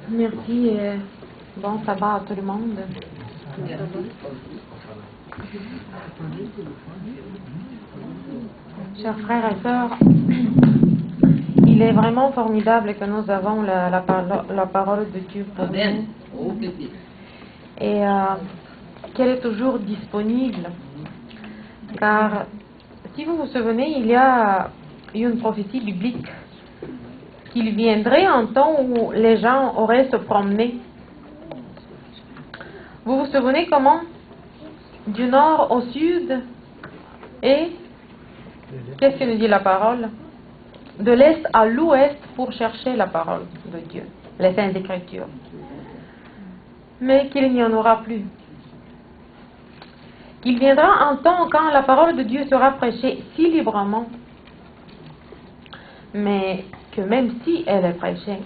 Merci et bon sabbat à tout le monde. Chers frères et sœurs, il est vraiment formidable que nous avons la parole de Dieu pour nous et qu'elle est toujours disponible. Car si vous vous souvenez, il y a une prophétie biblique qu'il viendrait un temps où les gens auraient se promener. Vous vous souvenez comment du nord au sud et qu'est-ce que nous dit la parole? De l'est à l'ouest pour chercher la parole de Dieu, les Saintes Écritures. Mais qu'il n'y en aura plus. Qu'il viendra un temps quand la parole de Dieu sera prêchée si librement, mais que même si elle est prêchée,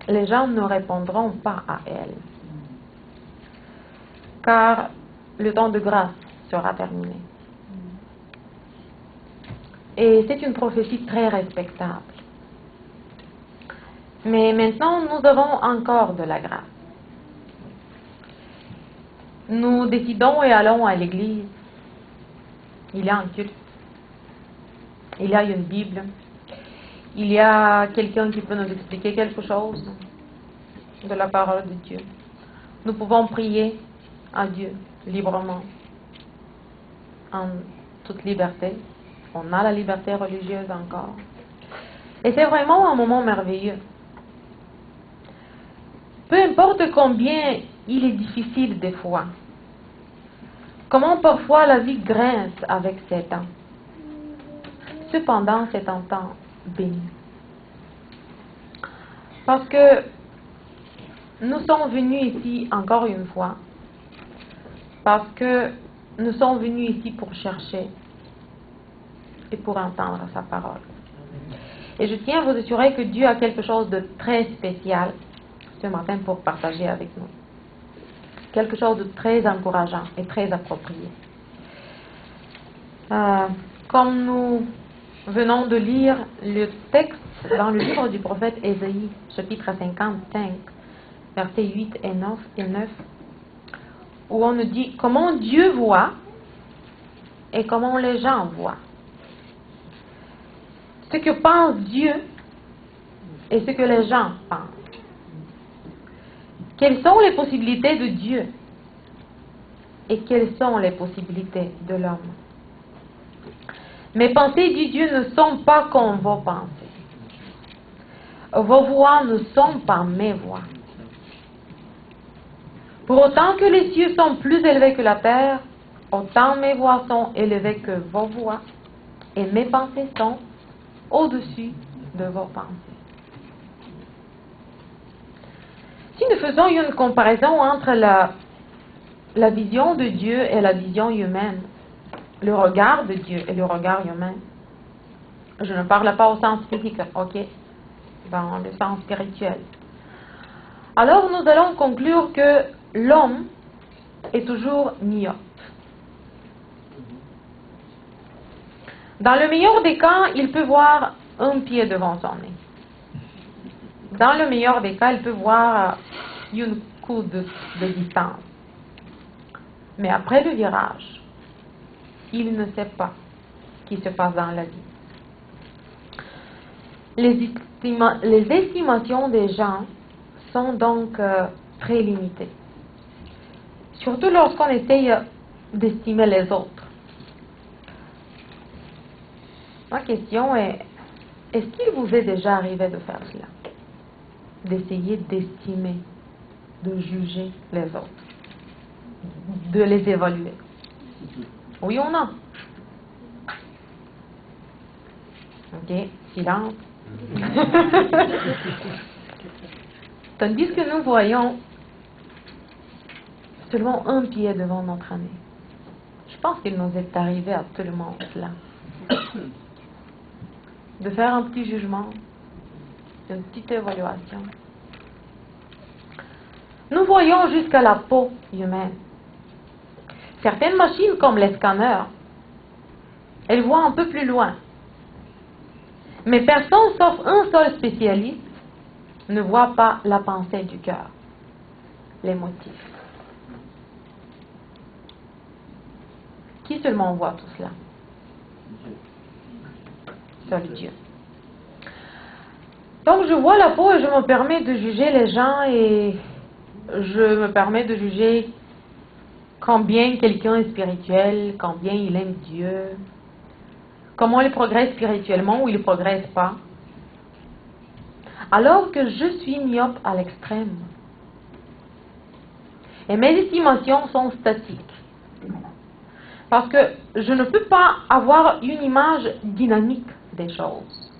les gens ne répondront pas à elle. Car le temps de grâce sera terminé. Et c'est une prophétie très respectable. Mais maintenant, nous avons encore de la grâce. Nous décidons et allons à l'église. Il y a un culte. Il y a une Bible. Il y a quelqu'un qui peut nous expliquer quelque chose de la parole de Dieu. Nous pouvons prier à Dieu librement, en toute liberté. On a la liberté religieuse encore. Et c'est vraiment un moment merveilleux. Peu importe combien il est difficile des fois, comment parfois la vie grince avec ses temps. Cependant, c'est un temps béni. Parce que nous sommes venus ici encore une fois, parce que nous sommes venus ici pour chercher et pour entendre sa parole. Et je tiens à vous assurer que Dieu a quelque chose de très spécial ce matin pour partager avec nous. Quelque chose de très encourageant et très approprié. Comme nous venons de lire le texte dans le livre du prophète Ésaïe, chapitre 55, versets 8 et 9, où on nous dit comment Dieu voit et comment les gens voient. Ce que pense Dieu et ce que les gens pensent. Quelles sont les possibilités de Dieu et quelles sont les possibilités de l'homme? Mes pensées, dit Dieu, ne sont pas comme vos pensées. Vos voix ne sont pas mes voix. Pour autant que les cieux sont plus élevés que la terre, autant mes voix sont élevées que vos voix et mes pensées sont au-dessus de vos pensées. Si nous faisons une comparaison entre la vision de Dieu et la vision humaine, le regard de Dieu et le regard humain, je ne parle pas au sens physique, ok, dans le sens spirituel. Alors nous allons conclure que l'homme est toujours myope. Dans le meilleur des cas, il peut voir un pied devant son nez. Dans le meilleur des cas, il peut voir une coude de distance. Mais après le virage, il ne sait pas ce qui se passe dans la vie. Les estimations des gens sont donc très limitées. Surtout lorsqu'on essaye d'estimer les autres. Ma question est, est-ce qu'il vous est déjà arrivé de faire cela? D'essayer d'estimer, de juger les autres, de les évaluer? Oui ou non? Ok, silence. Tandis que nous voyons seulement un pied devant notre nez. Je pense qu'il nous est arrivé à tout le monde cela. De faire un petit jugement, une petite évaluation. Nous voyons jusqu'à la peau humaine. Certaines machines, comme les scanners, elles voient un peu plus loin. Mais personne, sauf un seul spécialiste, ne voit pas la pensée du cœur, les motifs. Qui seulement voit tout cela? Seul Dieu. Donc je vois la peau et je me permets de juger les gens et je me permets de juger combien quelqu'un est spirituel, combien il aime Dieu, comment il progresse spirituellement ou il ne progresse pas. Alors que je suis myope à l'extrême. Et mes estimations sont statiques. Parce que je ne peux pas avoir une image dynamique des choses.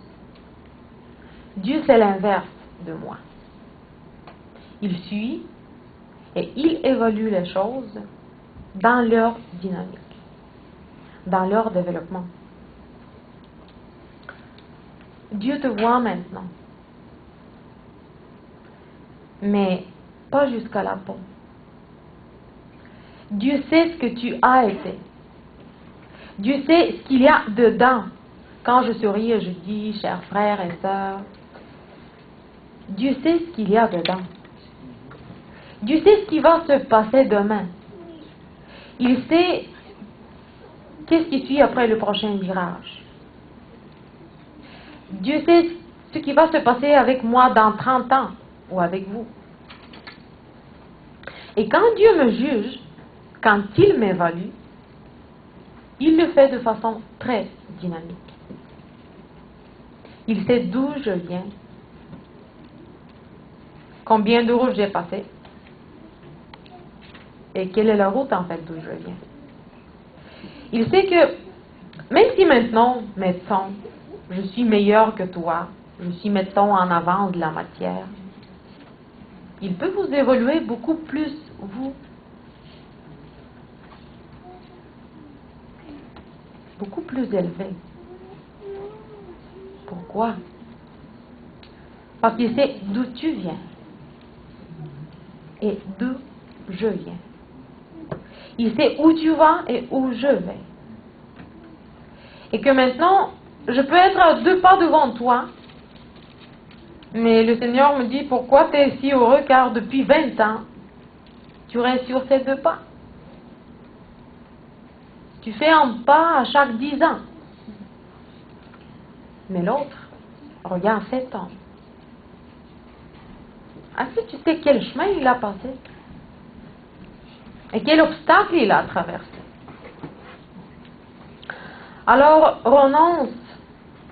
Dieu, c'est l'inverse de moi. Il suit et il évalue les choses dans leur dynamique, dans leur développement. Dieu te voit maintenant, mais pas jusqu'à la peau. Dieu sait ce que tu as été. Dieu sait ce qu'il y a dedans. Quand je souris et je dis, chers frères et sœurs, Dieu sait ce qu'il y a dedans. Dieu sait ce qui va se passer demain. Il sait qu'est-ce qui suit après le prochain virage. Dieu sait ce qui va se passer avec moi dans 30 ans ou avec vous. Et quand Dieu me juge, quand il m'évalue, il le fait de façon très dynamique. Il sait d'où je viens, combien de routes j'ai passé et quelle est la route en fait d'où je viens. Il sait que même si maintenant, mettons, je suis meilleur que toi, je suis mettons en avance de la matière, il peut vous évoluer beaucoup plus, vous. Beaucoup plus élevé. Pourquoi? Parce qu'il sait d'où tu viens et d'où je viens. Il sait où tu vas et où je vais. Et que maintenant, je peux être à 2 pas devant toi, mais le Seigneur me dit, pourquoi tu es si heureux? Car depuis 20 ans, tu restes sur ces 2 pas. Tu fais un pas à chaque 10 ans. Mais l'autre, regarde 7 ans. Est-ce que tu sais quel chemin il a passé? Et quel obstacle il a traversé? Alors, renonce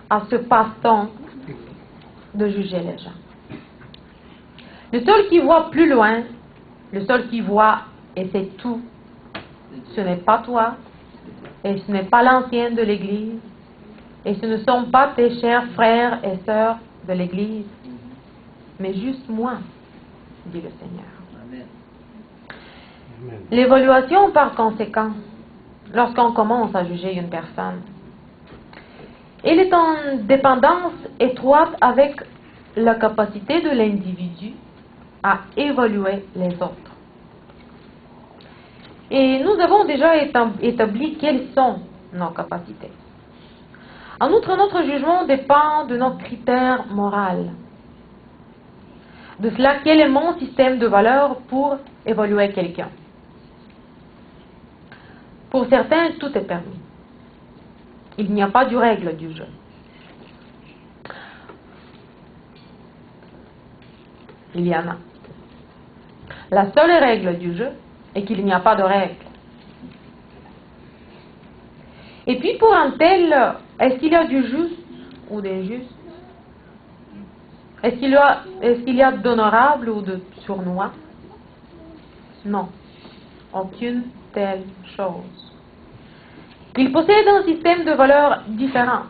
à ce passe-temps de juger les gens. Le seul qui voit plus loin, le seul qui voit et c'est tout, ce n'est pas toi, et ce n'est pas l'ancien de l'Église, et ce ne sont pas tes chers frères et sœurs de l'Église, mais juste moi, dit le Seigneur. L'évaluation par conséquent, lorsqu'on commence à juger une personne, elle est en dépendance étroite avec la capacité de l'individu à évaluer les autres. Et nous avons déjà établi quelles sont nos capacités. En outre, notre jugement dépend de nos critères moraux. De cela, quel est mon système de valeurs pour évaluer quelqu'un? Pour certains, tout est permis. Il n'y a pas de règle du jeu. Il y en a. La seule règle du jeu est qu'il n'y a pas de règle. Et puis pour un tel, est-ce qu'il y a du juste ou d'injuste? Est-ce qu'il y a d'honorable ou de sournois? Non. Aucune telle chose. Il possède un système de valeurs différent.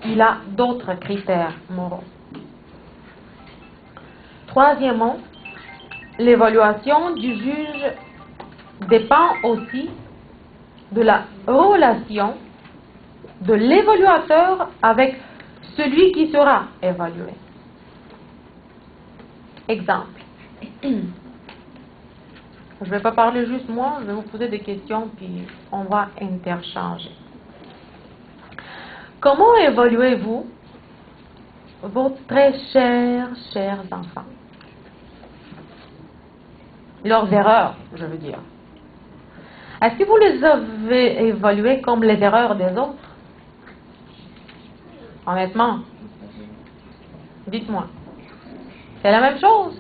Il a d'autres critères moraux. Troisièmement, l'évaluation du juge dépend aussi de la relation de l'évaluateur avec celui qui sera évalué. Exemple. Je ne vais pas parler juste moi, je vais vous poser des questions puis on va interchanger. Comment évaluez-vous vos très chers enfants. Leurs erreurs, je veux dire. Est-ce que vous les avez évaluées comme les erreurs des autres? Honnêtement, dites-moi. C'est la même chose.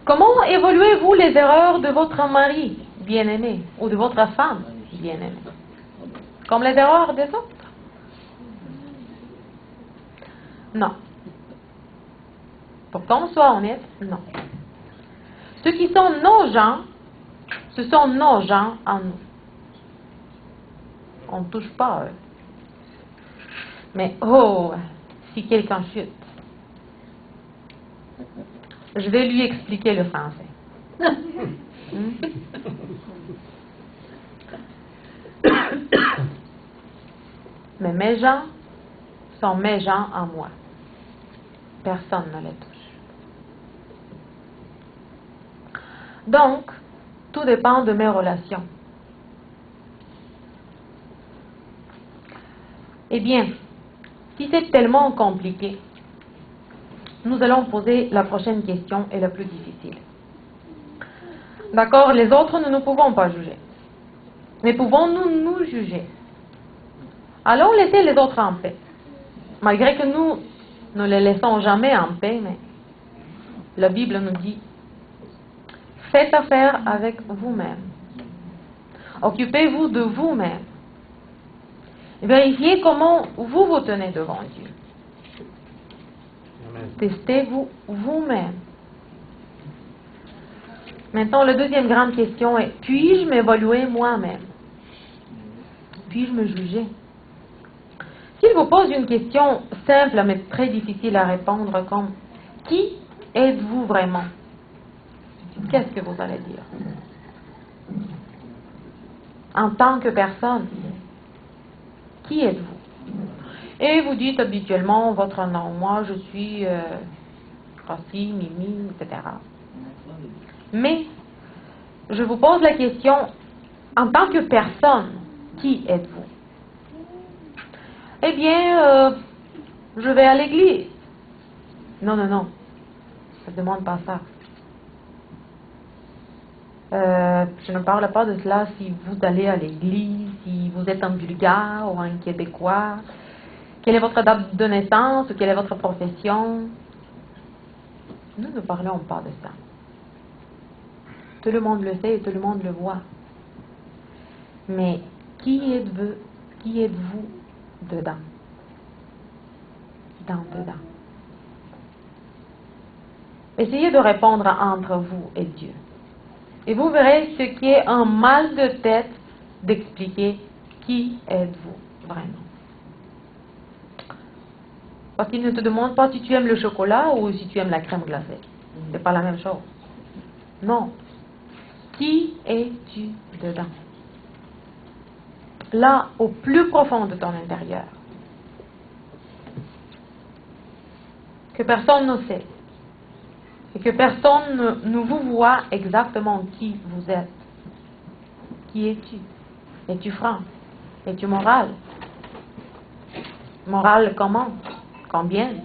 Comment évaluez-vous les erreurs de votre mari bien-aimé ou de votre femme bien-aimée? Comme les erreurs des autres? Non. Pour qu'on soit honnête, non. Ceux qui sont nos gens, ce sont nos gens en nous. On ne touche pas à eux. Mais oh, si quelqu'un chute, je vais lui expliquer le français. Mais mes gens sont mes gens en moi. Personne ne les touche. Donc, tout dépend de mes relations. Eh bien, si c'est tellement compliqué, nous allons poser la prochaine question et la plus difficile. D'accord, les autres, nous ne pouvons pas juger. Mais pouvons-nous nous juger? Allons laisser les autres en paix. Malgré que nous ne les laissons jamais en paix, mais la Bible nous dit: faites affaire avec vous-même. Occupez-vous de vous-même. Vérifiez comment vous vous tenez devant Dieu. Testez-vous vous-même. Maintenant, la deuxième grande question est: puis-je m'évaluer moi-même? Puis-je me juger? S'il vous pose une question simple mais très difficile à répondre comme: qui êtes-vous vraiment? Qu'est-ce que vous allez dire? En tant que personne, qui êtes-vous? Et vous dites habituellement votre nom. Moi, je suis Rossi, Mimi, etc. Mais, je vous pose la question, en tant que personne, qui êtes-vous? Eh bien, je vais à l'église. Non, non, non. Ça ne demande pas ça. Je ne parle pas de cela si vous allez à l'église, si vous êtes un Bulgare ou un Québécois. Quelle est votre date de naissance? Quelle est votre profession? Nous ne parlons pas de ça. Tout le monde le sait et tout le monde le voit. Mais qui êtes-vous dedans? Dedans. Essayez de répondre entre vous et Dieu. Et vous verrez ce qui est un mal de tête d'expliquer qui êtes-vous vraiment. Parce qu'il ne te demande pas si tu aimes le chocolat ou si tu aimes la crème glacée. C'est pas la même chose. Non. Qui es-tu dedans? Là, au plus profond de ton intérieur. Que personne ne sait. Et que personne ne vous voit exactement qui vous êtes. Qui es-tu? Es-tu franc? Es-tu moral? Moral comment? Combien?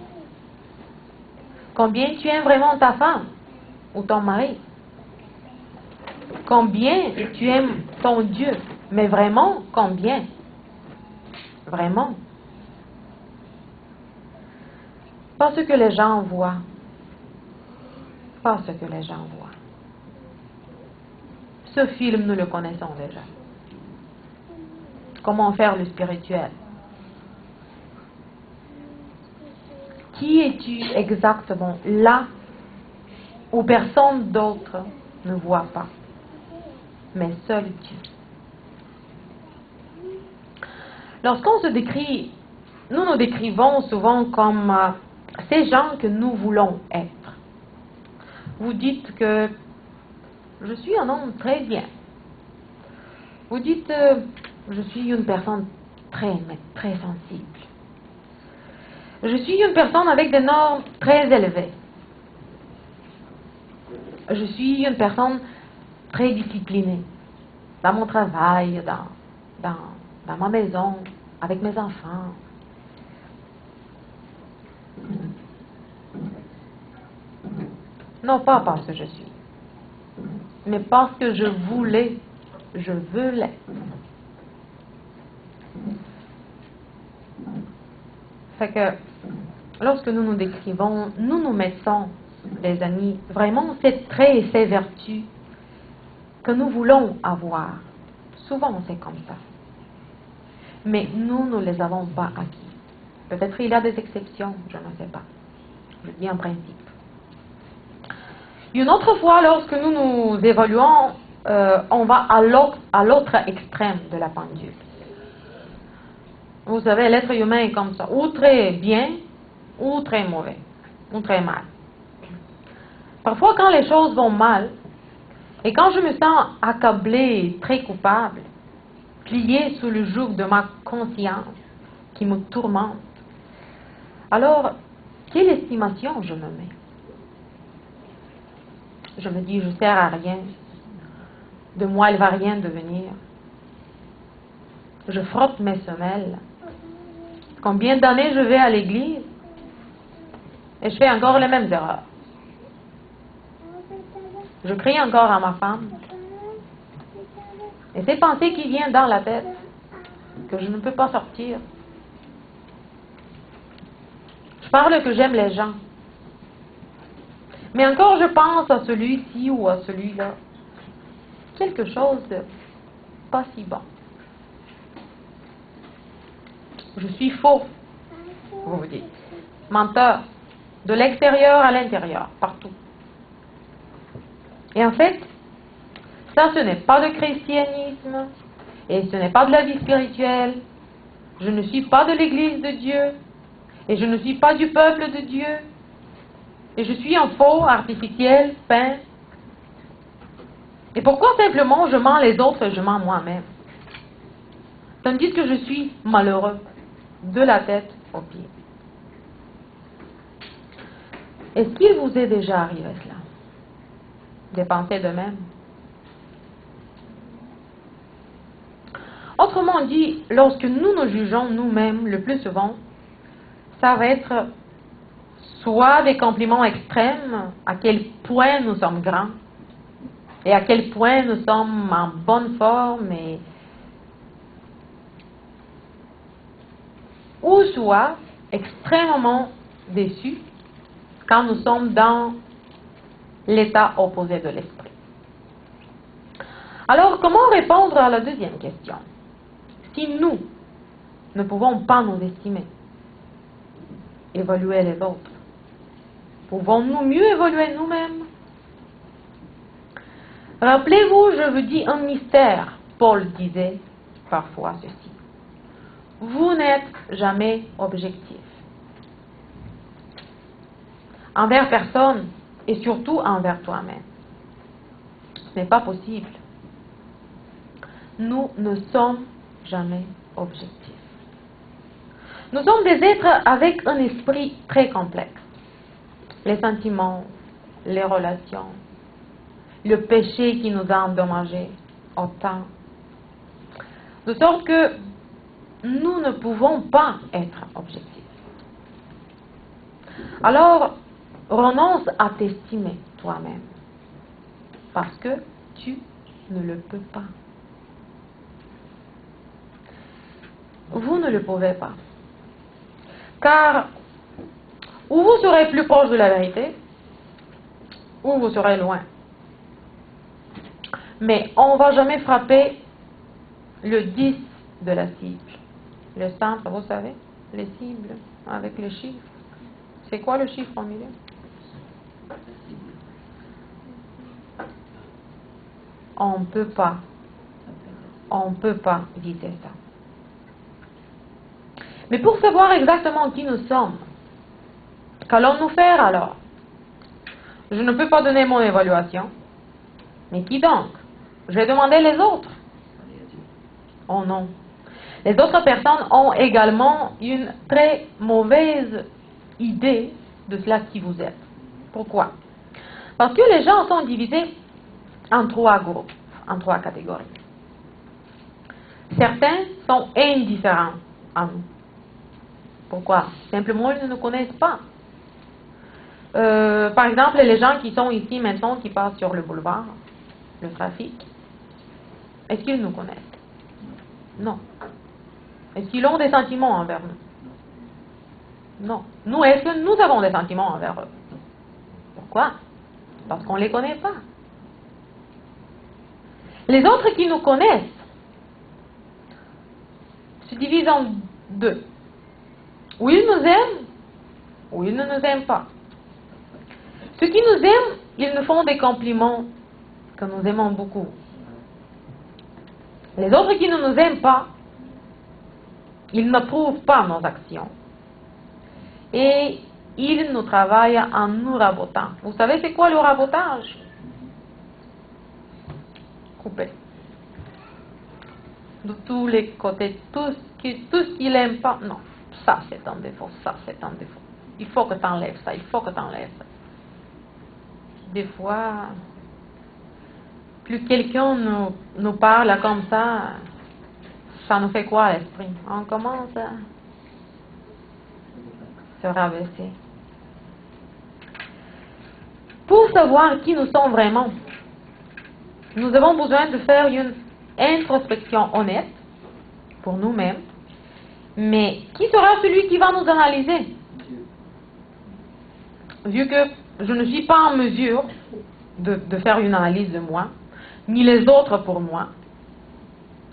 Combien tu aimes vraiment ta femme ou ton mari? Combien tu aimes ton Dieu? Mais vraiment, combien? Vraiment? Pas ce que les gens voient. Pas ce que les gens voient. Ce film, nous le connaissons déjà. Comment faire le spirituel? Qui es-tu exactement là où personne d'autre ne voit pas, mais seul Dieu? Lorsqu'on se décrit, nous nous décrivons souvent comme ces gens que nous voulons être. Vous dites que je suis un homme très bien. Vous dites je suis une personne très sensible. Je suis une personne avec des normes très élevées. Je suis une personne très disciplinée dans mon travail, dans ma maison, avec mes enfants. Non pas parce que je suis, mais parce que je voulais, je veux l'être. Fait que lorsque nous nous décrivons, nous nous mettons, les amis, vraiment ces traits et ces vertus que nous voulons avoir. Souvent c'est comme ça. Mais nous ne les avons pas acquis. Peut-être il y a des exceptions, je ne sais pas. Je dis en principe. Une autre fois, lorsque nous nous évaluons, on va à l'autre extrême de la pendule. Vous savez, l'être humain est comme ça, ou très bien, ou très mauvais, ou très mal. Parfois, quand les choses vont mal, et quand je me sens accablée, très coupable, pliée sous le joug de ma conscience qui me tourmente, alors, quelle estimation je me mets? Je me dis, je ne sers à rien. De moi, il ne va rien devenir. Je frotte mes semelles. Combien d'années je vais à l'église et je fais encore les mêmes erreurs. Je crie encore à ma femme. Et ces pensées qui viennent dans la tête, que je ne peux pas sortir. Je parle que j'aime les gens. Mais encore je pense à celui-ci ou à celui-là. Quelque chose de pas si bon. Je suis faux, vous vous dites. Menteur. De l'extérieur à l'intérieur, partout. Et en fait, ça ce n'est pas de christianisme, et ce n'est pas de la vie spirituelle. Je ne suis pas de l'église de Dieu, et je ne suis pas du peuple de Dieu. Et je suis un faux, artificiel, peint. Et pourquoi simplement je mens les autres et je mens moi-même? Tandis que je suis malheureux, de la tête aux pieds. Est-ce qu'il vous est déjà arrivé cela? Des pensées de même? Autrement dit, lorsque nous nous jugeons nous-mêmes, le plus souvent, ça va être soit des compliments extrêmes, à quel point nous sommes grands, et à quel point nous sommes en bonne forme, ou soit extrêmement déçus quand nous sommes dans l'état opposé de l'esprit. Alors, comment répondre à la deuxième question? Si nous ne pouvons pas nous estimer, évaluer les autres, pouvons-nous mieux évaluer nous-mêmes? Rappelez-vous, je vous dis un mystère. Paul disait parfois ceci. Vous n'êtes jamais objectif. Envers personne et surtout envers toi-même. Ce n'est pas possible. Nous ne sommes jamais objectifs. Nous sommes des êtres avec un esprit très complexe. Les sentiments, les relations, le péché qui nous a endommagés autant. De sorte que nous ne pouvons pas être objectifs. Alors, renonce à t'estimer toi-même. Parce que tu ne le peux pas. Vous ne le pouvez pas. Car, ou vous serez plus proche de la vérité, ou vous serez loin. Mais on ne va jamais frapper le 10 de la cible. Le centre, vous savez, les cibles avec les chiffres. C'est quoi le chiffre au milieu? On ne peut pas. On ne peut pas viser ça. Mais pour savoir exactement qui nous sommes, qu'allons-nous faire alors? Je ne peux pas donner mon évaluation. Mais qui donc? Je vais demander les autres. Oh non. Les autres personnes ont également une très mauvaise idée de cela qui vous êtes. Pourquoi? Parce que les gens sont divisés en 3 groupes, en 3 catégories. Certains sont indifférents à nous. Pourquoi? Simplement, ils ne nous connaissent pas. Par exemple, les gens qui sont ici maintenant, qui passent sur le boulevard, le trafic, est-ce qu'ils nous connaissent? Non. Est-ce qu'ils ont des sentiments envers nous? Non. Nous, est-ce que nous avons des sentiments envers eux? Pourquoi? Parce qu'on ne les connaît pas. Les autres qui nous connaissent se divisent en deux. Ou ils nous aiment, ou ils ne nous aiment pas. Ceux qui nous aiment, ils nous font des compliments que nous aimons beaucoup. Les autres qui ne nous aiment pas, ils n'approuvent pas nos actions. Et ils nous travaillent en nous rabotant. Vous savez c'est quoi le rabotage? Couper. De tous les côtés, tout ce qu'il n'aime pas. Non, ça c'est un défaut, ça c'est un défaut. Il faut que tu enlèves ça, il faut que tu enlèves ça. Des fois, plus quelqu'un nous parle comme ça nous fait quoi à l'esprit? On commence à se rabaisser. Pour savoir qui nous sommes vraiment, nous avons besoin de faire une introspection honnête pour nous-mêmes. Mais qui sera celui qui va nous analyser? Vu que je ne suis pas en mesure de faire une analyse de moi, ni les autres pour moi.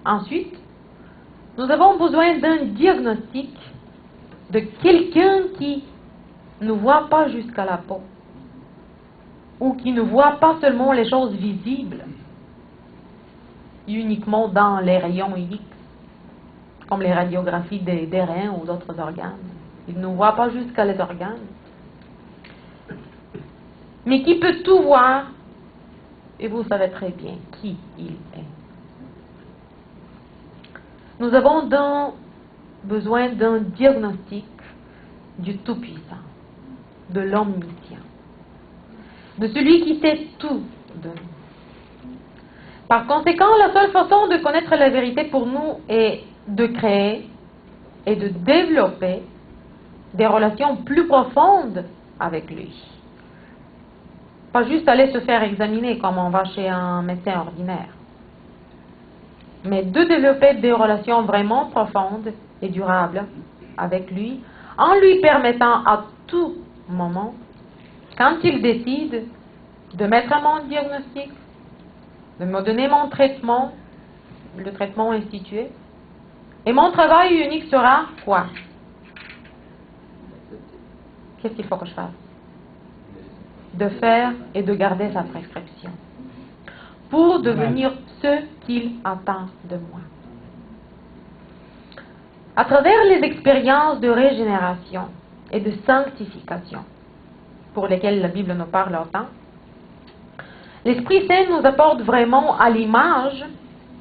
Ensuite, nous avons besoin d'un diagnostic de quelqu'un qui ne voit pas jusqu'à la peau, ou qui ne voit pas seulement les choses visibles, uniquement dans les rayons X, comme les radiographies des reins ou d'autres organes. Il ne voit pas jusqu'à les organes, mais qui peut tout voir, et vous savez très bien qui il est. Nous avons donc besoin d'un diagnostic du Tout-Puissant, de l'Omniscient, de celui qui sait tout de nous. Par conséquent, la seule façon de connaître la vérité pour nous est de créer et de développer des relations plus profondes avec lui. Pas juste aller se faire examiner comme on va chez un médecin ordinaire, mais de développer des relations vraiment profondes et durables avec lui, en lui permettant à tout moment, quand il décide de mettre mon diagnostic, de me donner mon traitement, le traitement institué, et mon travail unique sera quoi? Qu'est-ce qu'il faut que je fasse? De faire et de garder sa prescription pour devenir ce qu'il attend de moi. À travers les expériences de régénération et de sanctification pour lesquelles la Bible nous parle autant, l'Esprit Saint nous apporte vraiment à l'image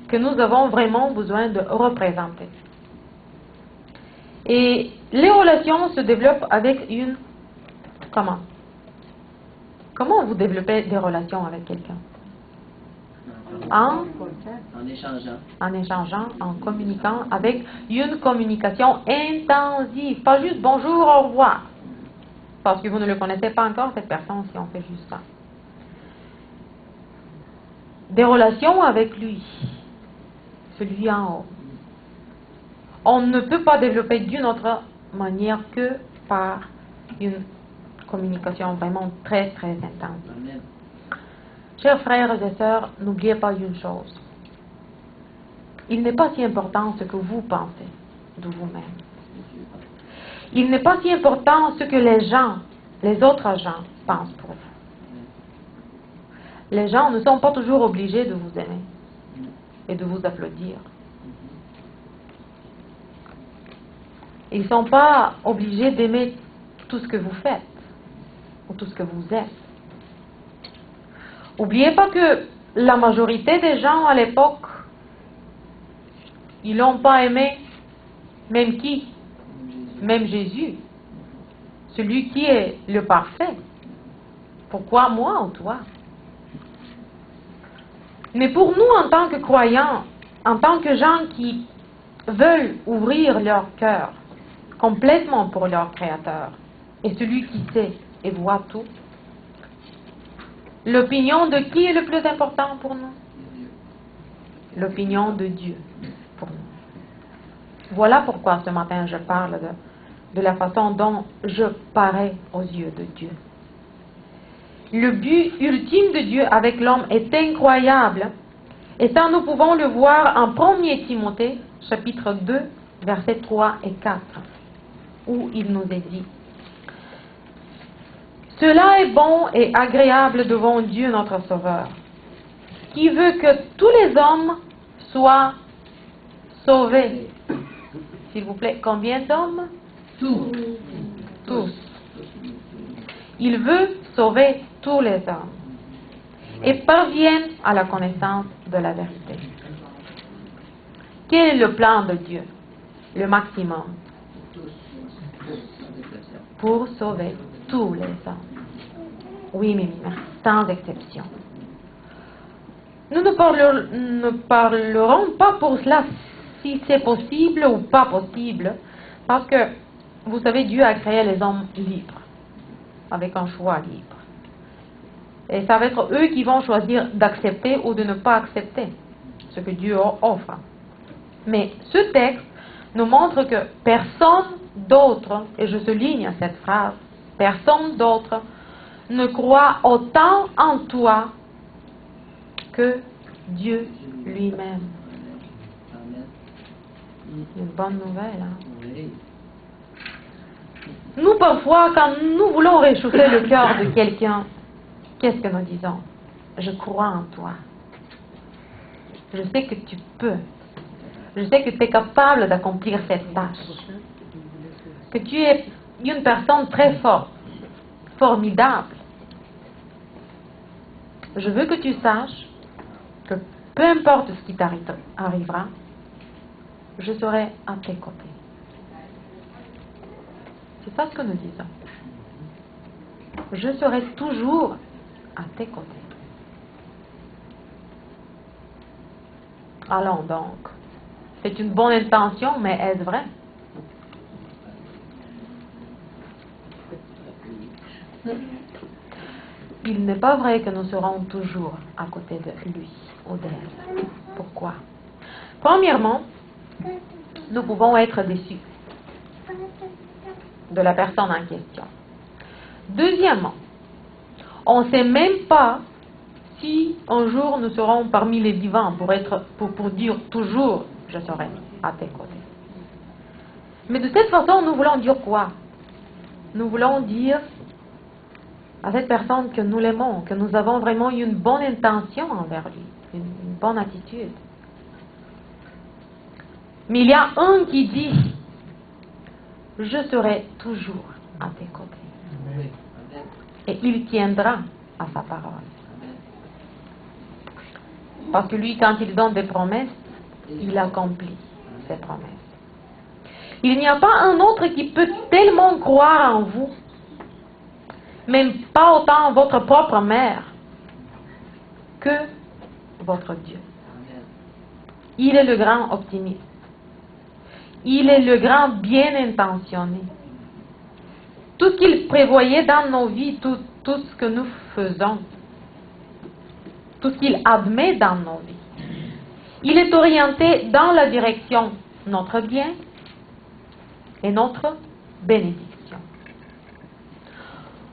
que nous avons vraiment besoin de représenter. Et les relations se développent avec une... Comment? Comment vous développez des relations avec quelqu'un? En échangeant. En échangeant, en communiquant, avec une communication intensive. Pas juste bonjour, au revoir. Parce que vous ne le connaissez pas encore, cette personne, si on fait juste ça. Des relations avec lui, celui en haut. On ne peut pas développer d'une autre manière que par une communication vraiment très très intense. Amen. Chers frères et sœurs, n'oubliez pas une chose. Il n'est pas si important ce que vous pensez de vous-même. Il n'est pas si important ce que les autres gens pensent pour vous. Les gens ne sont pas toujours obligés de vous aimer et de vous applaudir. Ils ne sont pas obligés d'aimer tout ce que vous faites ou tout ce que vous êtes. N'oubliez pas que la majorité des gens à l'époque, ils n'ont pas aimé même qui? Même Jésus. Celui qui est le parfait. Pourquoi moi ou toi? Mais pour nous, en tant que croyants, en tant que gens qui veulent ouvrir leur cœur complètement pour leur Créateur, et celui qui sait et voit tout. L'opinion de qui est le plus important pour nous? L'opinion de Dieu pour nous. Voilà pourquoi ce matin je parle de la façon dont je parais aux yeux de Dieu. Le but ultime de Dieu avec l'homme est incroyable, et ça nous pouvons le voir en 1 Timothée, chapitre 2, versets 3 et 4, où il nous est dit: cela est bon et agréable devant Dieu notre Sauveur, qui veut que tous les hommes soient sauvés. S'il vous plaît, combien d'hommes? Tous. Tous. Il veut sauver tous les hommes et parviennent à la connaissance de la vérité. Quel est le plan de Dieu? Le maximum. Pour sauver tous les hommes. Oui, Mimi, sans exception. Nous ne parlerons pas pour cela si c'est possible ou pas possible, parce que, vous savez, Dieu a créé les hommes libres, avec un choix libre. Et ça va être eux qui vont choisir d'accepter ou de ne pas accepter ce que Dieu offre. Mais ce texte nous montre que personne d'autre, et je souligne cette phrase, personne d'autre ne croit autant en toi que Dieu lui-même. Une bonne nouvelle, hein? Nous, parfois, quand nous voulons réchauffer le cœur de quelqu'un, qu'est-ce que nous disons? Je crois en toi. Je sais que tu peux. Je sais que tu es capable d'accomplir cette tâche. Que tu es une personne très forte, formidable. Je veux que tu saches que peu importe ce qui t'arrivera, je serai à tes côtés. C'est ça ce que nous disons. Je serai toujours à tes côtés. Allons donc. C'est une bonne intention, mais est-ce vrai? Il n'est pas vrai que nous serons toujours à côté de lui ou d'elle. Pourquoi? Premièrement, nous pouvons être déçus de la personne en question. Deuxièmement, on ne sait même pas si un jour nous serons parmi les vivants pour dire toujours je serai à tes côtés. Mais de cette façon, nous voulons dire quoi? Nous voulons dire à cette personne que nous l'aimons, que nous avons vraiment une bonne intention envers lui, une bonne attitude. Mais il y a un qui dit je serai toujours à tes côtés. Et il tiendra à sa parole. Parce que lui, quand il donne des promesses, il accomplit ses promesses. Il n'y a pas un autre qui peut tellement croire en vous, même pas autant votre propre mère, que votre Dieu. Il est le grand optimiste. Il est le grand bien intentionné. Tout ce qu'il prévoyait dans nos vies, tout ce que nous faisons, tout ce qu'il admet dans nos vies, il est orienté dans la direction notre bien et notre bénédiction.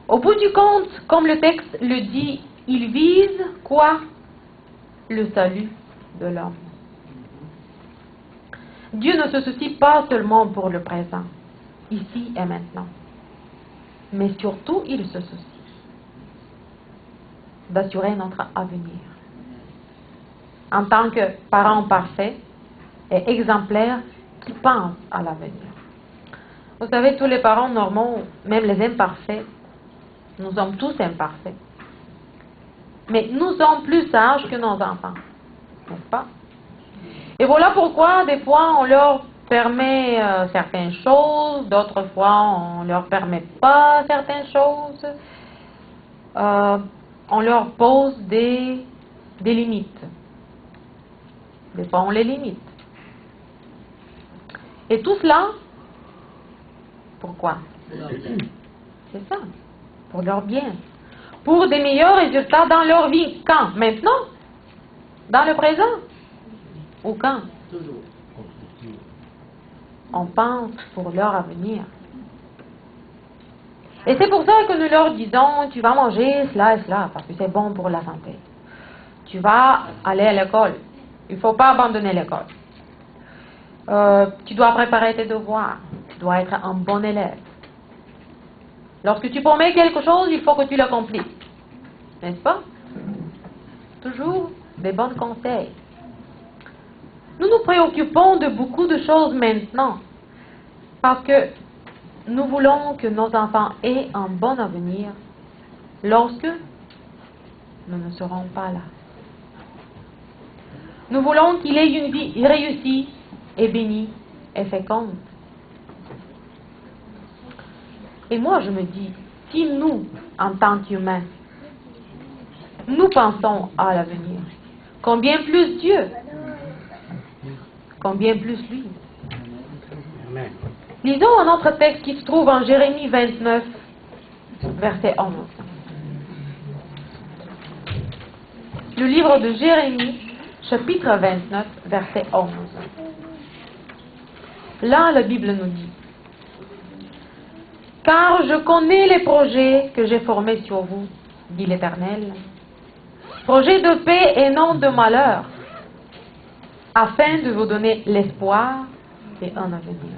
Au bout du compte, comme le texte le dit, il vise quoi? Le salut de l'homme. Dieu ne se soucie pas seulement pour le présent, ici et maintenant, mais surtout il se soucie d'assurer notre avenir. En tant que parents parfaits et exemplaires qui pensent à l'avenir. Vous savez, tous les parents normaux, même les imparfaits, nous sommes tous imparfaits. Mais nous sommes plus sages que nos enfants, n'est-ce pas? Et voilà pourquoi, des fois, on leur permet certaines choses, d'autres fois, on ne leur permet pas certaines choses. On leur pose des limites. Des fois, on les limite. Et tout cela, pourquoi? C'est ça. pour leur bien, pour des meilleurs résultats dans leur vie. Quand? Maintenant? Dans le présent? Ou quand? Toujours. On pense pour leur avenir. Et c'est pour ça que nous leur disons, tu vas manger cela et cela, parce que c'est bon pour la santé. Tu vas aller à l'école. Il ne faut pas abandonner l'école. Tu dois préparer tes devoirs. Tu dois être un bon élève. Lorsque tu promets quelque chose, il faut que tu l'accomplisses. N'est-ce pas? Toujours des bons conseils. Nous nous préoccupons de beaucoup de choses maintenant parce que nous voulons que nos enfants aient un bon avenir lorsque nous ne serons pas là. Nous voulons qu'il ait une vie réussie et bénie et féconde. Et moi, je me dis, si nous, en tant qu'humains, nous pensons à l'avenir, combien plus Dieu, combien plus lui. Amen. Lisons un autre texte qui se trouve en Jérémie 29, verset 11. Le livre de Jérémie, chapitre 29, verset 11. Là, la Bible nous dit, « Car je connais les projets que j'ai formés sur vous, dit l'Éternel, projets de paix et non de malheur, afin de vous donner l'espoir et un avenir. »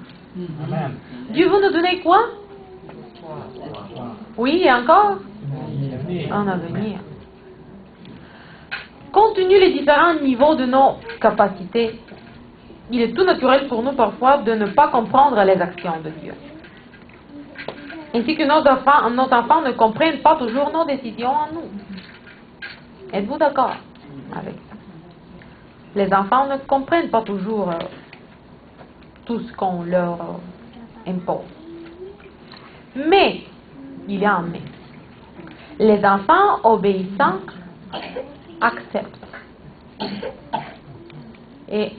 Amen. Dieu veut nous donner quoi? Oui, et encore? Un avenir. Compte tenu des différents niveaux de nos capacités, il est tout naturel pour nous parfois de ne pas comprendre les actions de Dieu. Ainsi que nos enfants ne comprennent pas toujours nos décisions en nous. Êtes-vous d'accord avec ça? Les enfants ne comprennent pas toujours tout ce qu'on leur impose. Mais, il y a un mais. Les enfants obéissants acceptent et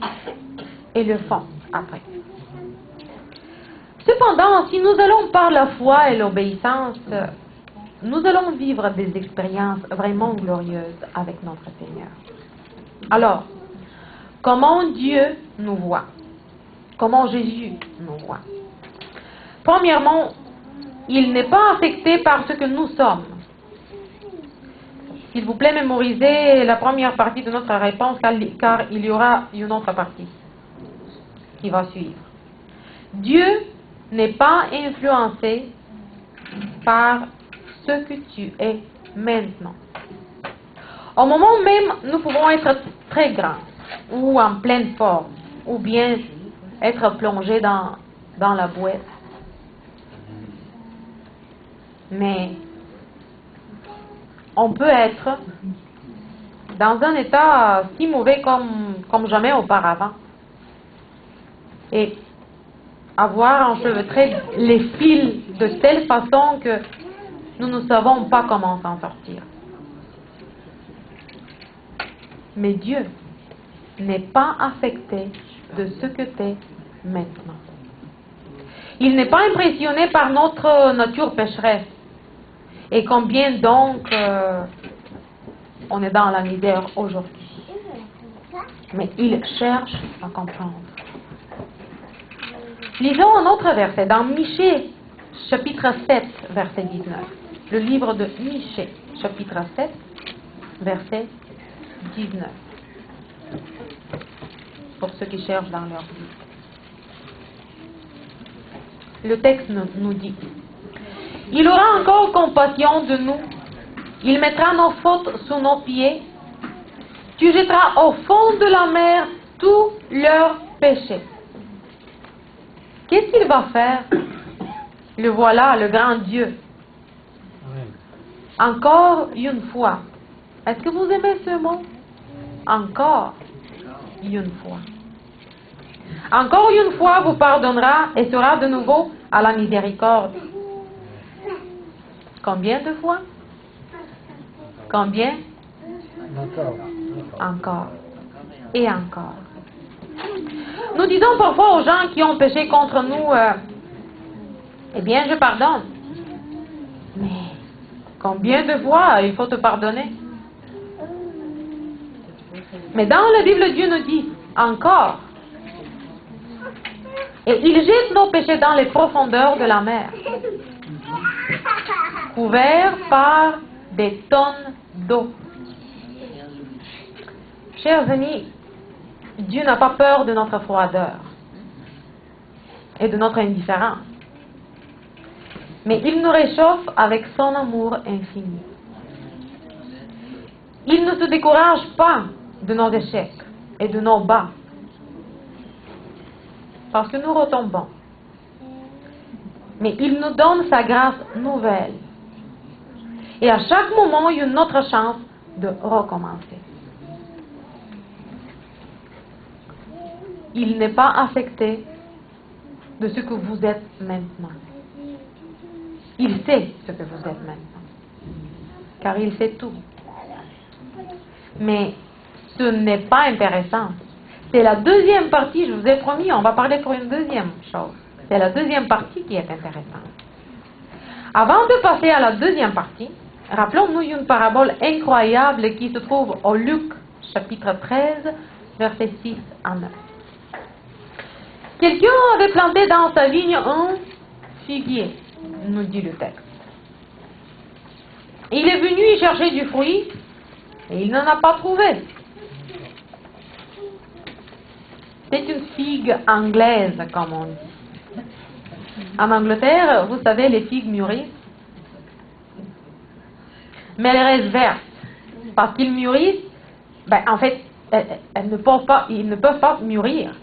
le font après. Cependant, si nous allons par la foi et l'obéissance, nous allons vivre des expériences vraiment glorieuses avec notre Seigneur. Alors, comment Dieu nous voit? Comment Jésus nous voit? Premièrement, il n'est pas affecté par ce que nous sommes. S'il vous plaît, mémorisez la première partie de notre réponse, car il y aura une autre partie qui va suivre. Dieu n'est pas influencé par ce que tu es maintenant. Au moment même, nous pouvons être très grands, ou en pleine forme, ou bien être plongés dans la boîte. Mais on peut être dans un état si mauvais comme jamais auparavant. Et avoir enchevêtré les fils de telle façon que nous ne savons pas comment s'en sortir. Mais Dieu n'est pas affecté de ce que tu es maintenant. Il n'est pas impressionné par notre nature pécheresse. Et combien donc on est dans la misère aujourd'hui. Mais il cherche à comprendre. Lisons un autre verset dans Michée, chapitre 7, verset 19. Le livre de Michée, chapitre 7, verset 19. Pour ceux qui cherchent dans leur vie. Le texte nous dit: il aura encore compassion de nous. Il mettra nos fautes sous nos pieds. Tu jetteras au fond de la mer tous leurs péchés. Qu'est-ce qu'il va faire? Le voilà, le grand Dieu. Encore une fois. Est-ce que vous aimez ce mot? Encore une fois. Encore une fois vous pardonnera et sera de nouveau à la miséricorde. Combien de fois? Combien? Encore. Et encore. Nous disons parfois aux gens qui ont péché contre nous, eh bien, je pardonne. Mais Combien de fois il faut te pardonner? Mais dans la Bible, Dieu nous dit encore. Et il jette nos péchés dans les profondeurs de la mer, couverts par des tonnes d'eau. Chers amis, Dieu n'a pas peur de notre froideur et de notre indifférence. Mais il nous réchauffe avec son amour infini. Il ne se décourage pas de nos échecs et de nos bas, parce que nous retombons. Mais il nous donne sa grâce nouvelle. Et à chaque moment, il y a une autre chance de recommencer. Il n'est pas affecté de ce que vous êtes maintenant. Il sait ce que vous êtes maintenant. Car il sait tout. Mais ce n'est pas intéressant. C'est la deuxième partie, je vous ai promis, on va parler pour une deuxième chose. C'est la deuxième partie qui est intéressante. Avant de passer à la deuxième partie, rappelons-nous une parabole incroyable qui se trouve au Luc, chapitre 13, versets 6 à 9. Quelqu'un avait planté dans sa vigne un figuier, nous dit le texte. Il est venu y chercher du fruit et il n'en a pas trouvé. C'est une figue anglaise, comme on dit. En Angleterre, vous savez, les figues mûrissent, mais elles restent vertes. Parce qu'ils mûrissent, en fait, ils ne peuvent pas mûrir.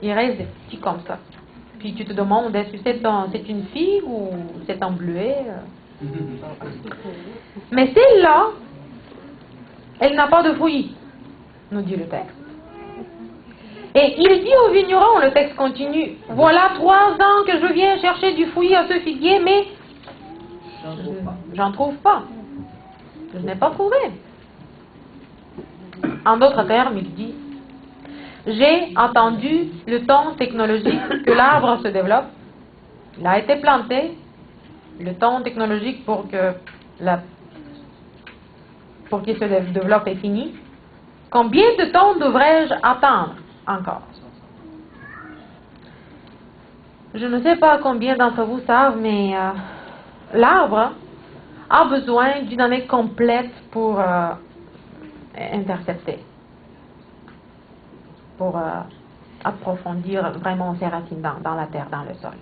Ils restent des petits comme ça. Puis tu te demandes, est-ce que c'est une figue ou c'est un bleuet? Mais celle-là, elle n'a pas de fruits, nous dit le texte. Et il dit au vigneron, le texte continue, voilà 3 ans que je viens chercher du fruit à ce figuier, mais j'en trouve pas. Je n'ai pas trouvé. En d'autres termes, il dit, j'ai attendu le temps technologique que l'arbre se développe. Il a été planté. Le temps technologique pour qu'il se développe est fini. Combien de temps devrais-je attendre encore? Je ne sais pas combien d'entre vous savent, mais l'arbre a besoin d'une année complète pour intercepter, pour approfondir vraiment ses racines dans la terre, dans le sol.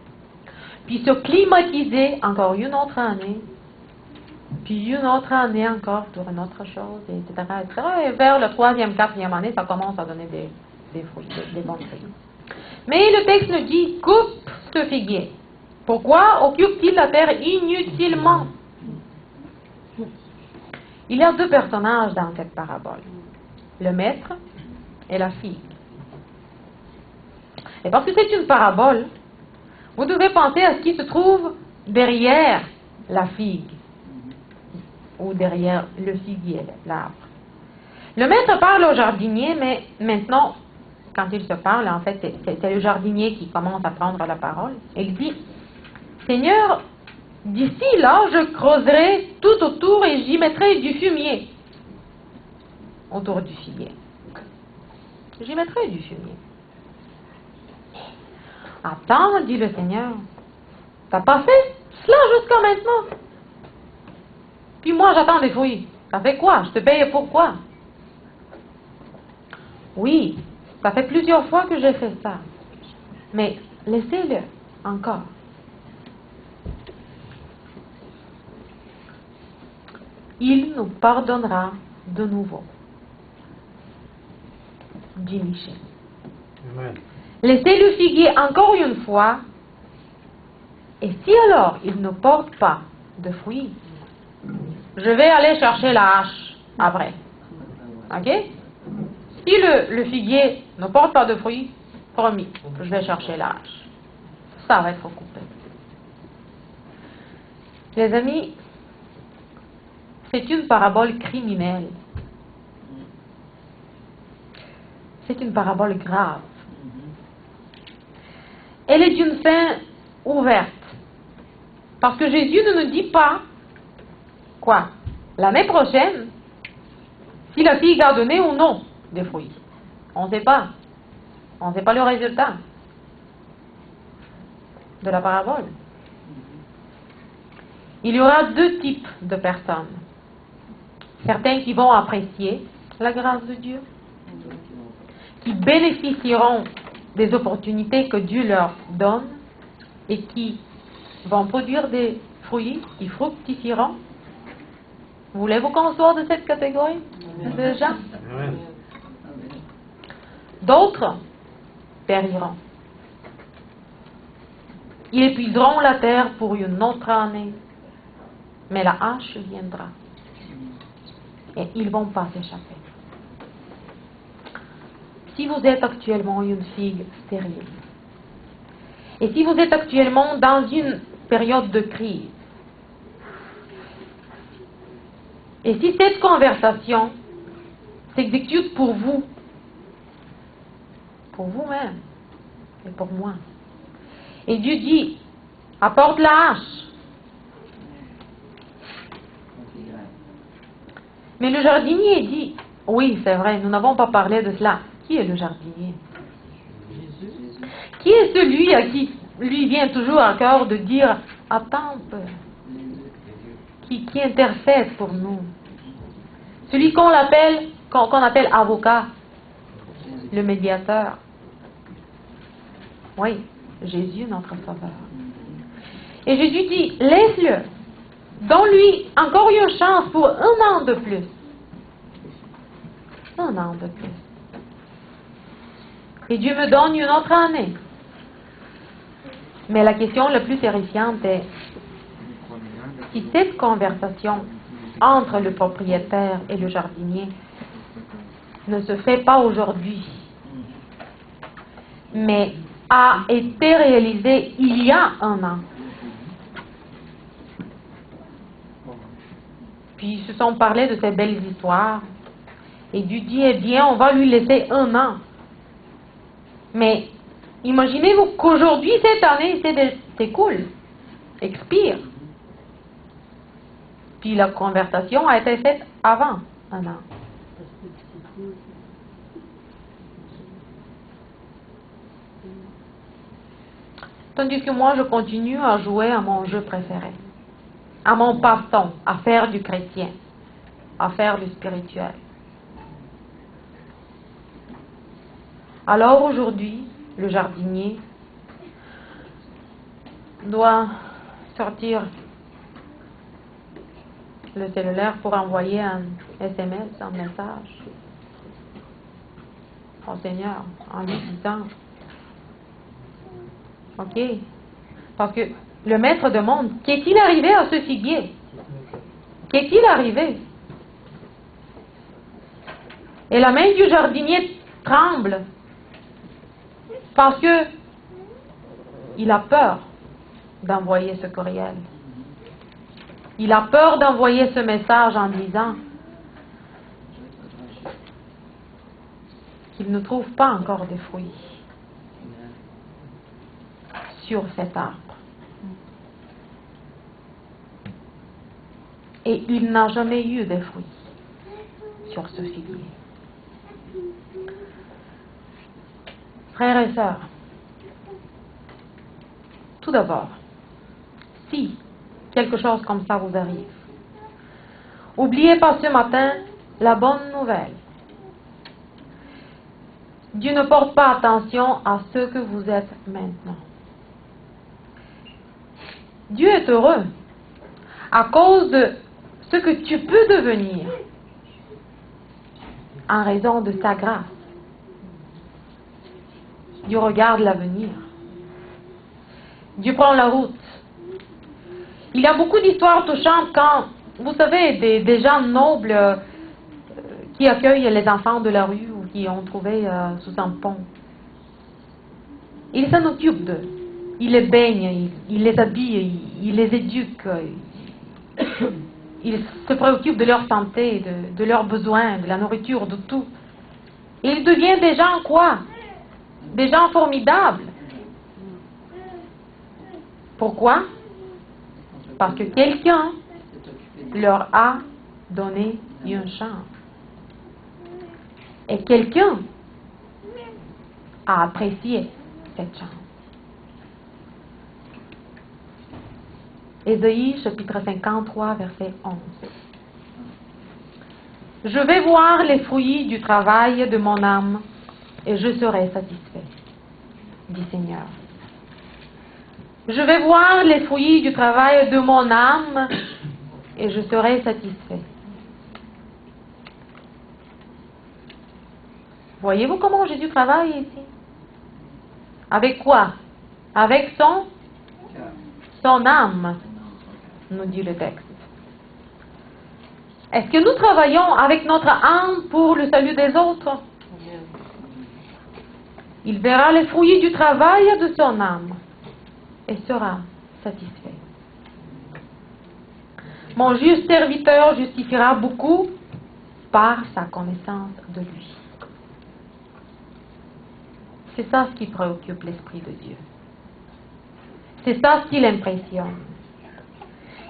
Puis se climatiser encore une autre année, puis une autre année encore pour une autre chose, etc., etc. Et vers la 3e, 4e année, ça commence à donner des fruits, des bons fruits. Mais le texte nous dit, coupe ce figuier. Pourquoi occupe-t-il la terre inutilement? Il y a 2 personnages dans cette parabole, le maître et la figue. Et parce que c'est une parabole, vous devez penser à ce qui se trouve derrière la figue, ou derrière le figuier, l'arbre. Le maître parle au jardinier, mais maintenant, quand il se parle, en fait, c'est le jardinier qui commence à prendre la parole. Et il dit, Seigneur, d'ici là, je creuserai tout autour et j'y mettrai du fumier autour du figuier. J'y mettrai du fumier. Attends, dit le Seigneur, t'as pas fait cela jusqu'à maintenant? Puis moi, j'attends des fruits. Ça fait quoi? Je te paye pour quoi? Oui, ça fait plusieurs fois que j'ai fait ça. Mais laissez-le encore. Il nous pardonnera de nouveau, dit Michel. Amen. Laissez le figuier encore une fois, et si alors il ne porte pas de fruits, je vais aller chercher la hache après. Ok? Si le figuier ne porte pas de fruits, promis, je vais chercher la hache. Ça va être coupé. Les amis, c'est une parabole criminelle. C'est une parabole grave. Elle est d'une fin ouverte. Parce que Jésus ne nous dit pas quoi? L'année prochaine, si la figue a donné ou non des fruits. On ne sait pas. On ne sait pas le résultat de la parabole. Il y aura deux types de personnes. Certains qui vont apprécier la grâce de Dieu, qui bénéficieront des opportunités que Dieu leur donne et qui vont produire des fruits qui fructifieront. Voulez-vous qu'on soit de cette catégorie de gens? Amen. D'autres périront. Ils épuiseront la terre pour une autre année, mais la hache viendra et ils ne vont pas s'échapper. Si vous êtes actuellement une figue stérile, et si vous êtes actuellement dans une période de crise, et si cette conversation s'exécute pour vous-même et pour moi, et Dieu dit, apporte la hache. Mais le jardinier dit, oui, c'est vrai, nous n'avons pas parlé de cela. Qui est le jardinier? Qui est celui à qui lui vient toujours à cœur de dire, attends un peu, qui intercède pour nous? Celui qu'on appelle avocat, le médiateur. Oui, Jésus, notre Sauveur. Et Jésus dit, laisse-le, donne-lui encore une chance pour 1 an de plus. 1 an de plus. Et Dieu me donne une autre année. Mais la question la plus terrifiante est, si cette conversation entre le propriétaire et le jardinier ne se fait pas aujourd'hui, mais a été réalisée il y a 1 an, puis ils se sont parlé de ces belles histoires, et Dieu dit, eh bien, on va lui laisser 1 an. Mais imaginez-vous qu'aujourd'hui, cette année, s'écoule, expire. Puis la conversation a été faite avant 1 an. Tandis que moi, je continue à jouer à mon jeu préféré, à mon passe-temps, à faire du chrétien, à faire du spirituel. Alors aujourd'hui, le jardinier doit sortir le cellulaire pour envoyer un SMS, un message au Seigneur en lui disant, ok, parce que le maître demande, qu'est-il arrivé à ce figuier? Qu'est-il arrivé? Et la main du jardinier tremble parce que il a peur d'envoyer ce courriel. Il a peur d'envoyer ce message en disant qu'il ne trouve pas encore de fruits sur cet arbre. Et il n'a jamais eu de fruits sur ce figuier. Frères et sœurs, tout d'abord, si quelque chose comme ça vous arrive, n'oubliez pas ce matin la bonne nouvelle. Dieu ne porte pas attention à ce que vous êtes maintenant. Dieu est heureux à cause de ce que tu peux devenir en raison de sa grâce. Dieu regarde l'avenir. Dieu prend la route. Il y a beaucoup d'histoires touchantes quand, vous savez, des gens nobles qui accueillent les enfants de la rue ou qui ont trouvé sous un pont. Il s'en occupe d'eux. Il les baigne, il les habille, il les éduque. Il se préoccupe de leur santé, de leurs besoins, de la nourriture, de tout. Et ils deviennent des gens quoi? Des gens formidables. Pourquoi? Parce que quelqu'un leur a donné une chance. Et quelqu'un a apprécié cette chance. Ésaïe chapitre 53, verset 11. Je vais voir les fruits du travail de mon âme et je serai satisfait, dit Seigneur. Je vais voir les fruits du travail de mon âme et je serai satisfait. Voyez-vous comment Jésus travaille ici? Avec quoi? Avec son âme, nous dit le texte. Est-ce que nous travaillons avec notre âme pour le salut des autres? Il verra les fruits du travail de son âme et sera satisfait. Mon juste serviteur justifiera beaucoup par sa connaissance de lui. C'est ça ce qui préoccupe l'Esprit de Dieu. C'est ça ce qui l'impressionne.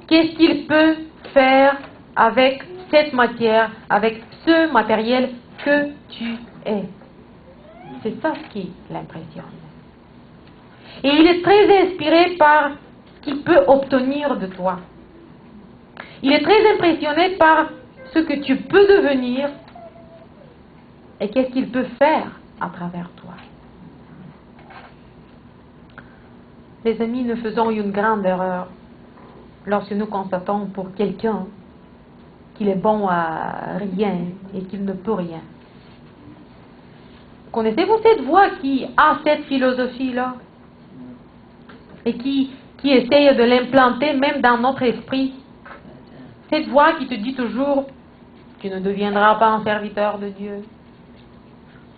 Qu'est-ce qu'il peut faire avec cette matière, avec ce matériel que tu es? C'est ça ce qui l'impressionne. Et il est très inspiré par ce qu'il peut obtenir de toi. Il est très impressionné par ce que tu peux devenir et qu'est-ce qu'il peut faire à travers toi. Les amis, nous faisons une grande erreur lorsque nous constatons pour quelqu'un qu'il est bon à rien et qu'il ne peut rien. Connaissez-vous cette voix qui a cette philosophie-là et qui essaye de l'implanter même dans notre esprit? Cette voix qui te dit toujours, tu ne deviendras pas un serviteur de Dieu.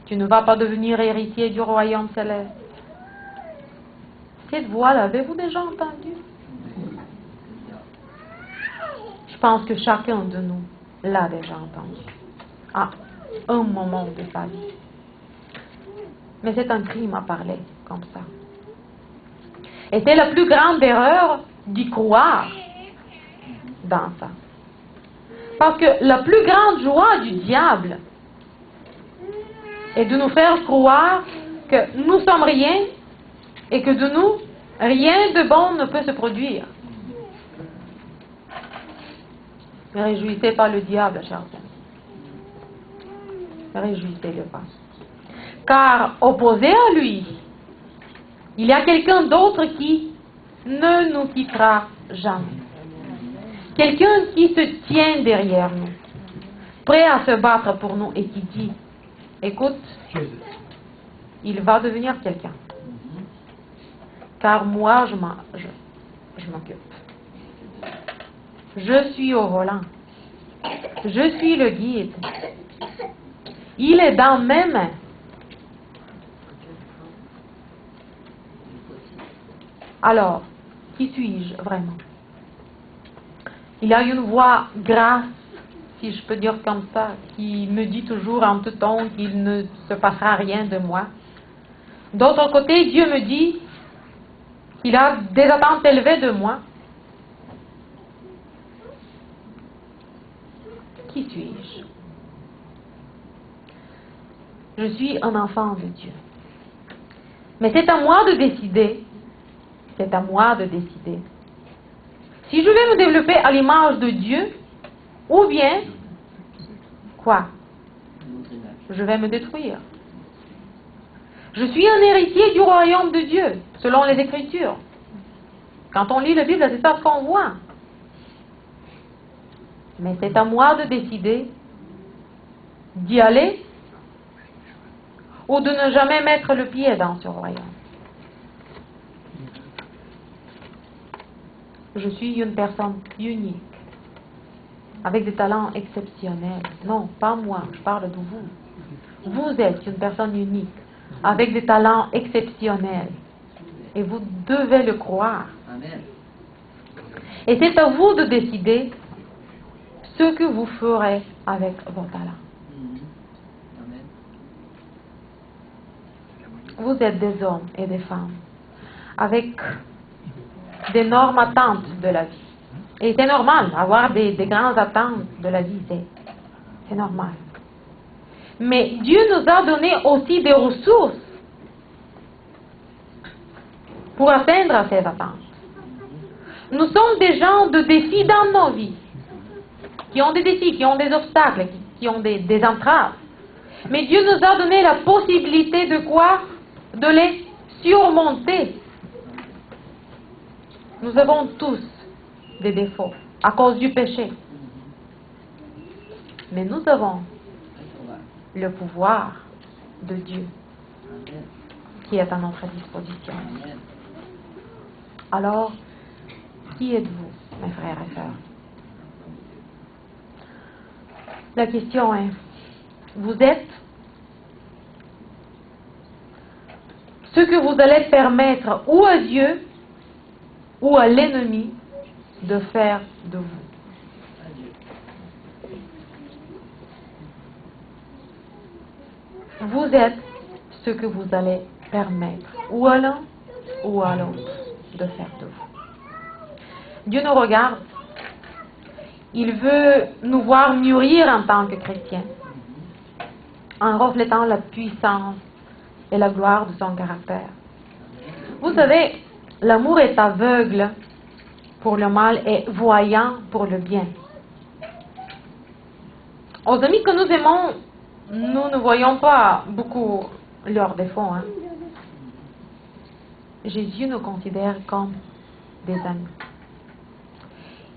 Tu ne vas pas devenir héritier du royaume céleste. Cette voix, l'avez-vous déjà entendue? Je pense que chacun de nous l'a déjà entendue à un moment de sa vie. Mais c'est un crime à parler comme ça. Et c'est la plus grande erreur d'y croire dans ça. Parce que la plus grande joie du diable est de nous faire croire que nous sommes rien et que de nous, rien de bon ne peut se produire. Ne réjouissez pas le diable, chers amis. Ne réjouissez-le pas. Car opposé à lui, il y a quelqu'un d'autre qui ne nous quittera jamais. Quelqu'un qui se tient derrière nous, prêt à se battre pour nous et qui dit, écoute, il va devenir quelqu'un. Car moi, je m'occupe. Je suis au volant. Je suis le guide. Il est dans mes mains. Alors, qui suis-je vraiment? Il y a une voix grasse, si je peux dire comme ça, qui me dit toujours en tout temps qu'il ne se passera rien de moi. D'autre côté, Dieu me dit qu'il a des attentes élevées de moi. Qui suis-je? Je suis un enfant de Dieu. Mais c'est à moi de décider. C'est à moi de décider. Si je vais me développer à l'image de Dieu, ou bien, quoi? Je vais me détruire. Je suis un héritier du royaume de Dieu, selon les Écritures. Quand on lit la Bible, c'est ça ce qu'on voit. Mais c'est à moi de décider d'y aller ou de ne jamais mettre le pied dans ce royaume. Je suis une personne unique, avec des talents exceptionnels. Non, pas moi, je parle de vous. Vous êtes une personne unique, avec des talents exceptionnels. Et vous devez le croire. Amen. Et c'est à vous de décider ce que vous ferez avec vos talents. Amen. Vous êtes des hommes et des femmes avec d'énormes attentes de la vie. Et c'est normal, avoir des grandes attentes de la vie, c'est normal. Mais Dieu nous a donné aussi des ressources pour atteindre ces attentes. Nous sommes des gens de défis dans nos vies, qui ont des défis, qui ont des obstacles, qui ont des entraves. Mais Dieu nous a donné la possibilité de quoi? De les surmonter. Nous avons tous des défauts à cause du péché. Mais nous avons le pouvoir de Dieu qui est à notre disposition. Alors, qui êtes-vous, mes frères et sœurs? La question est, vous êtes ce que vous allez permettre ou à Dieu ou à l'ennemi de faire de vous. Vous êtes ce que vous allez permettre ou à l'un ou à l'autre de faire de vous. Dieu nous regarde. Il veut nous voir mûrir en tant que chrétiens, en reflétant la puissance et la gloire de son caractère. Vous savez, l'amour est aveugle pour le mal et voyant pour le bien. Aux amis que nous aimons, nous ne voyons pas beaucoup leurs défauts. Hein. Jésus nous considère comme des amis.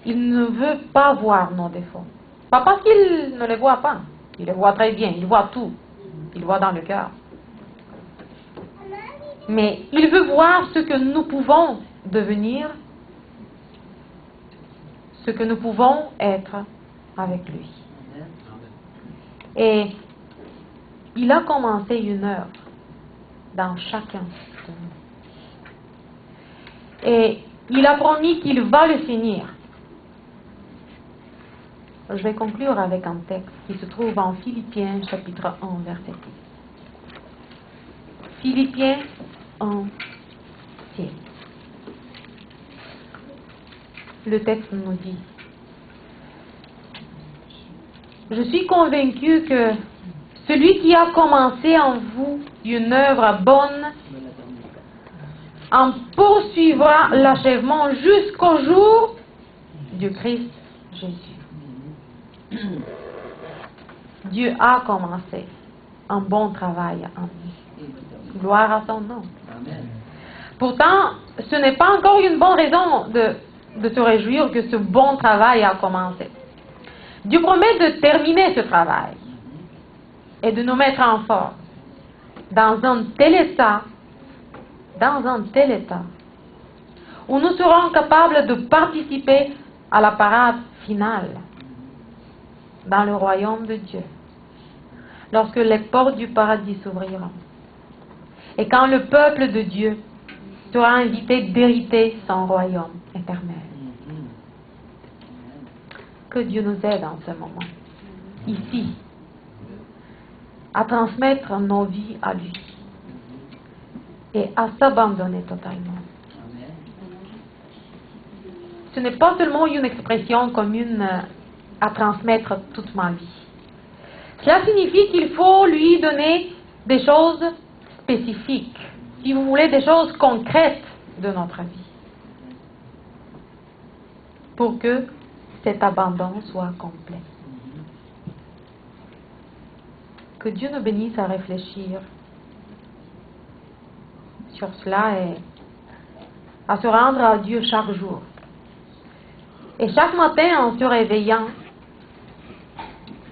Il ne veut pas voir nos défauts. Pas parce qu'il ne les voit pas. Il les voit très bien. Il voit tout. Il voit dans le cœur. Mais il veut voir ce que nous pouvons devenir, ce que nous pouvons être avec lui. Et il a commencé une œuvre dans chacun de nous. Et il a promis qu'il va le finir. Je vais conclure avec un texte qui se trouve en Philippiens chapitre 1 verset 6. Philippiens 1, 6. Le texte nous dit: je suis convaincu que celui qui a commencé en vous une œuvre bonne en poursuivra l'achèvement jusqu'au jour du Christ Jésus. Dieu a commencé un bon travail en nous. Gloire à son nom. Pourtant, ce n'est pas encore une bonne raison de se réjouir que ce bon travail a commencé. Dieu promet de terminer ce travail et de nous mettre en force dans un tel état où nous serons capables de participer à la parade finale dans le royaume de Dieu, lorsque les portes du paradis s'ouvriront et quand le peuple de Dieu sera invité d'hériter son royaume éternel. Que Dieu nous aide en ce moment, ici, à transmettre nos vies à lui et à s'abandonner totalement. Ce n'est pas seulement une expression commune à transmettre toute ma vie. Cela signifie qu'il faut lui donner des choses spécifiques, si vous voulez, des choses concrètes de notre vie, pour que cet abandon soit complet. Que Dieu nous bénisse à réfléchir sur cela et à se rendre à Dieu chaque jour. Et chaque matin, en se réveillant,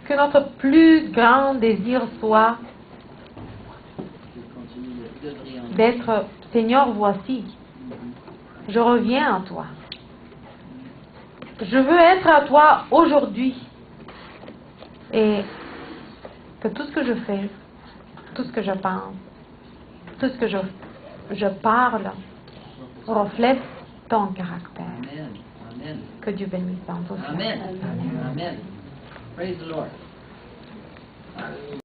que notre plus grand désir soit d'être: Seigneur, voici, je reviens à toi. Je veux être à toi aujourd'hui. Et que tout ce que je fais, tout ce que je pense, tout ce que je parle reflète ton caractère. Amen. Que Dieu bénisse dans tout cela. Amen. Amen. Praise the Lord.